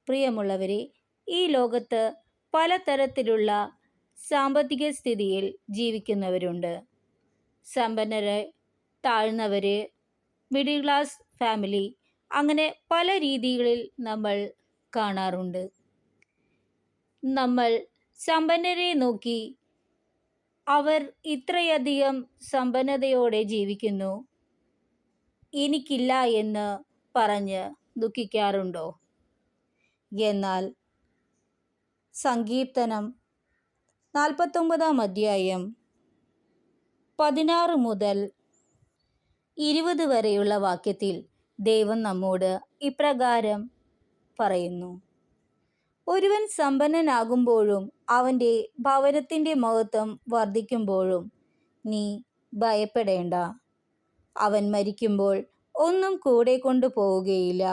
പ്രിയമുള്ളവരെ, ഈ ലോകത്ത് പലതരത്തിലുള്ള സാമ്പത്തിക സ്ഥിതിയിൽ ജീവിക്കുന്നവരുണ്ട്. സമ്പന്നര്, താഴ്ന്നവര്, മിഡിൽ ക്ലാസ് ഫാമിലി, അങ്ങനെ പല രീതികളിൽ നമ്മൾ കാണാറുണ്ട്. നമ്മൾ സമ്പന്നരെ നോക്കി അവർ ഇത്രയധികം സമ്പന്നതയോടെ ജീവിക്കുന്നു, എനിക്കില്ല എന്ന് പറഞ്ഞ് ദുഃഖിക്കാറുണ്ടോ? എന്നാൽ സങ്കീർത്തനം 49 അധ്യായം 16 മുതൽ 20 വരെയുള്ള വാക്യത്തിൽ ദൈവം നമ്മോട് ഇപ്രകാരം പറയുന്നു: ഒരുവൻ സമ്പന്നനാകുമ്പോഴും അവൻ്റെ ഭവനത്തിൻ്റെ മഹത്വം വർദ്ധിക്കുമ്പോഴും നീ ഭയപ്പെടേണ്ട. അവൻ മരിക്കുമ്പോൾ ഒന്നും കൂടെ കൊണ്ടുപോവുകയില്ല,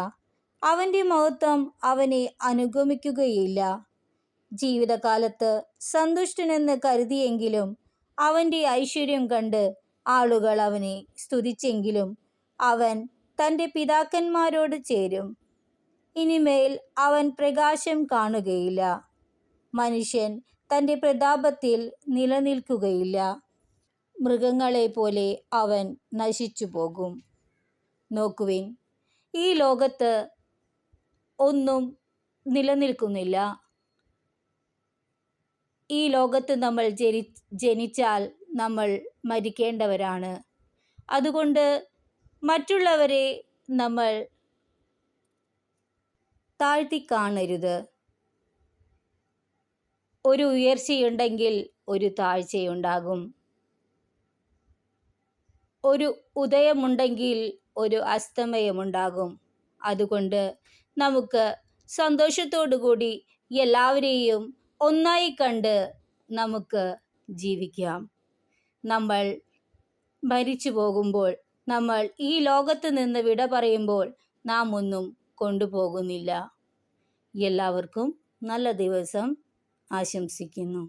അവൻ്റെ മഹത്വം അവനെ അനുഗമിക്കുകയില്ല. ജീവിതകാലത്ത് സന്തുഷ്ടനെന്ന് കരുതിയെങ്കിലും അവൻ്റെ ഐശ്വര്യം കണ്ട് ആളുകൾ അവനെ സ്തുതിച്ചെങ്കിലും അവൻ തൻ്റെ പിതാക്കന്മാരോട് ചേരും. ഇനിമേൽ അവൻ പ്രകാശം കാണുകയില്ല, മനുഷ്യൻ തൻ്റെ പ്രതാപത്തിൽ നിലനിൽക്കുകയില്ല. മൃഗങ്ങളെപ്പോലെ അവൻ നശിച്ചു പോകും. നോക്കുവിൻ, ഈ ലോകത്ത് ഒന്നും നിലനിൽക്കുന്നില്ല. ഈ ലോകത്ത് നമ്മൾ ജനിച്ചാൽ നമ്മൾ മരിക്കേണ്ടവരാണ്. അതുകൊണ്ട് മറ്റുള്ളവരെ നമ്മൾ താഴ്ത്തി കാണരുത്. ഒരു ഉയർച്ചയുണ്ടെങ്കിൽ ഒരു താഴ്ചയുണ്ടാകും. ഒരു ഉദയമുണ്ടെങ്കിൽ ഒരു അസ്തമയമുണ്ടാകും. അതുകൊണ്ട് നമുക്ക് സന്തോഷത്തോടുകൂടി എല്ലാവരെയും ഒന്നായി കണ്ട് നമുക്ക് ജീവിക്കാം. നമ്മൾ മരിച്ചു പോകുമ്പോൾ, നമ്മൾ ഈ ലോകത്ത് നിന്ന് വിട പറയുമ്പോൾ നാം ഒന്നും കൊണ്ടുപോകുന്നില്ല. എല്ലാവർക്കും നല്ല ദിവസം ആശംസിക്കുന്നു.